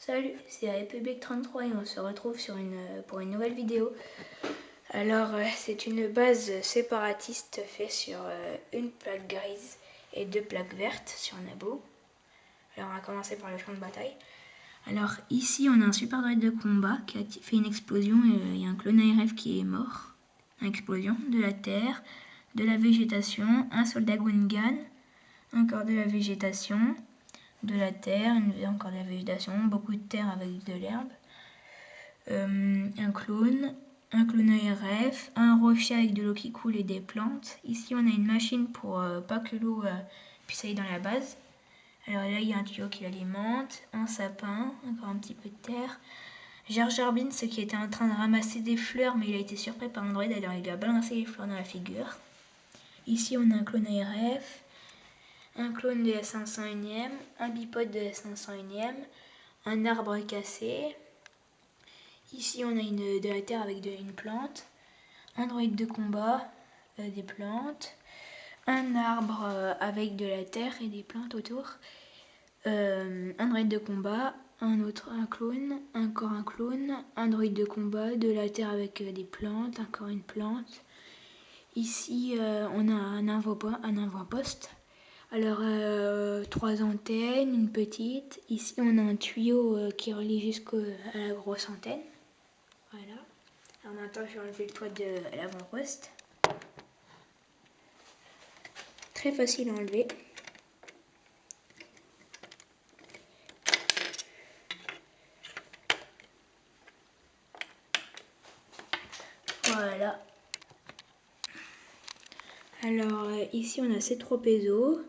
Salut, c'est République33 et on se retrouve pour une nouvelle vidéo. Alors, c'est une base séparatiste faite sur une plaque grise et deux plaques vertes sur Naboo. Alors, on va commencer par le champ de bataille. Alors, ici, on a un super droïde de combat qui a fait une explosion et il y a un clone ARF qui est mort. Une explosion de la terre, de la végétation, un soldat Gungan, encore de la végétation, de la terre, encore de la végétation, beaucoup de terre avec de l'herbe, un clone ARF, un rocher avec de l'eau qui coule et des plantes. Ici on a une machine pour pas que l'eau puisse aller dans la base. Alors là il y a un tuyau qui l'alimente, un sapin, encore un petit peu de terre. Jar Jar Binks qui était en train de ramasser des fleurs, mais il a été surpris par un droïde, alors il lui a balancé les fleurs dans la figure. Ici on a un clone ARF, un clone de la 501ème, un bipode de la 501ème, un arbre cassé. Ici on a de la terre avec une plante, un droïde de combat, des plantes, un arbre avec de la terre et des plantes autour, un droïde de combat, un clone, encore un clone, un droïde de combat, de la terre avec des plantes, encore une plante. Ici on a un avant-poste. Alors, 3 antennes, une petite. Ici, on a un tuyau qui relie jusqu'à la grosse antenne. Voilà. Alors maintenant, je vais enlever le toit de l'avant-poste. Très facile à enlever. Voilà. Alors, ici, on a 7 tropézos.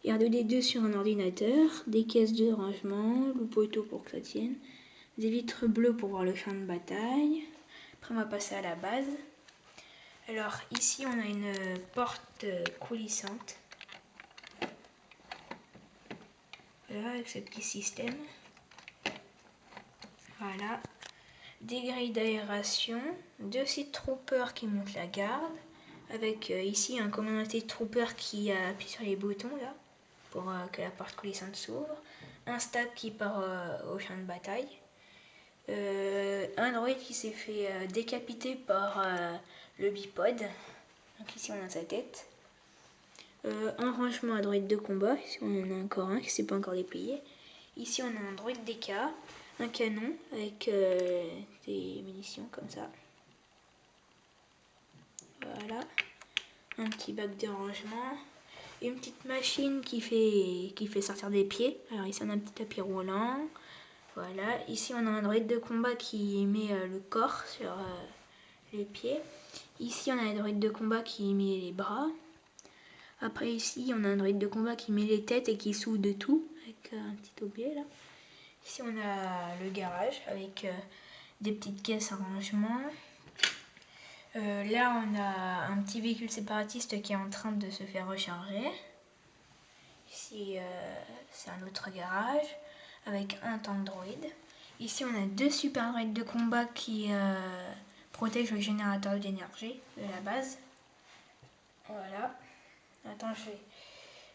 Il y a R2D2 sur un ordinateur, des caisses de rangement, le poteau pour que ça tienne, des vitres bleues pour voir le champ de bataille. Après, on va passer à la base. Alors, ici, on a une porte coulissante. Voilà, avec ce petit système. Voilà. Des grilles d'aération, 2 seat troopers qui montent la garde, avec ici un commandanté trooper qui appuie sur les boutons là, pour que la porte coulissante s'ouvre, un stab qui part au champ de bataille, un droïde qui s'est fait décapiter par le bipode, donc ici on a sa tête, un rangement à droïde de combat, ici on en a encore un qui ne s'est pas encore déplié, ici on a un droïde DK, un canon avec des munitions comme ça, voilà, un petit bac de rangement, une petite machine qui fait sortir des pieds. Alors ici on a un petit tapis roulant. Voilà, ici on a un droïde de combat qui met le corps sur les pieds. Ici on a un droïde de combat qui met les bras. Après ici on a un droïde de combat qui met les têtes et qui soude tout avec un petit objet là. Ici on a le garage avec des petites caisses à rangement. Là on a un petit véhicule séparatiste qui est en train de se faire recharger. Ici c'est un autre garage avec un tank droïde. Ici on a 2 super droïdes de combat qui protègent le générateur d'énergie de la base. Voilà. Attends,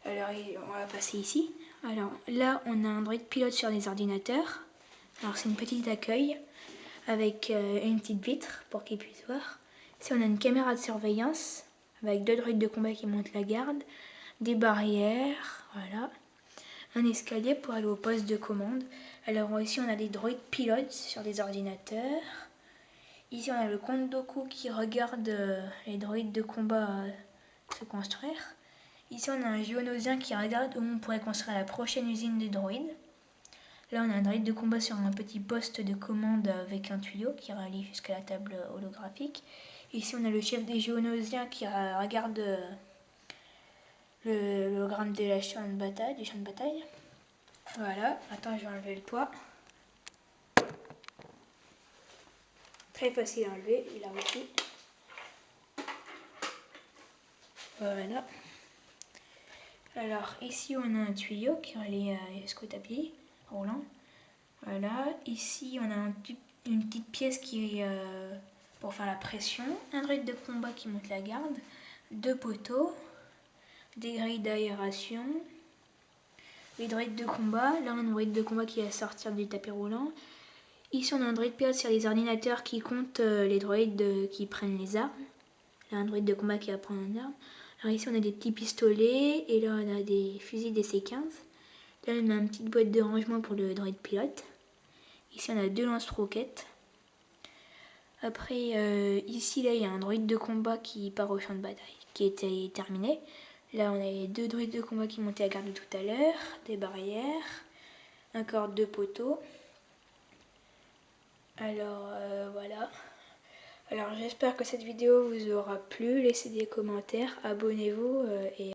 alors on va passer ici. Alors là on a un droïde pilote sur les ordinateurs. Alors c'est une petite accueil avec une petite vitre pour qu'il puisse voir. Ici on a une caméra de surveillance avec 2 droïdes de combat qui montent la garde, des barrières, voilà, un escalier pour aller au poste de commande. Alors ici on a des droïdes pilotes sur des ordinateurs. Ici on a le comte Dooku qui regarde les droïdes de combat se construire. Ici on a un géonosien qui regarde où on pourrait construire la prochaine usine de droïdes. Là on a un droïde de combat sur un petit poste de commande avec un tuyau qui relie jusqu'à la table holographique. Ici on a le chef des géonosiens qui regarde l'hologramme du champ de bataille. Voilà, attends, je vais enlever le toit. Très facile à enlever, là aussi. Voilà. Alors ici on a un tuyau qui relie jusqu'au tapis roulant. Voilà, ici on a une petite pièce qui est pour faire la pression. Un droïde de combat qui monte la garde. 2 poteaux. Des grilles d'aération. les droïdes de combat. Là, on a un droïde de combat qui va sortir du tapis roulant. Ici, on a un droïde pilote sur les ordinateurs qui compte les droïdes qui prennent les armes. Là, un droïde de combat qui va prendre une arme. Alors ici, on a des petits pistolets et là, on a des fusils DC-15. Là, on a une petite boîte de rangement pour le droïde pilote. Ici, on a 2 lance-roquettes. Après, ici, là, il y a un droïde de combat qui part au champ de bataille, qui était terminé. Là, on a les 2 droïdes de combat qui montaient à garde de tout à l'heure, des barrières, encore 2 poteaux. Alors, voilà. Alors, j'espère que cette vidéo vous aura plu. Laissez des commentaires, abonnez-vous et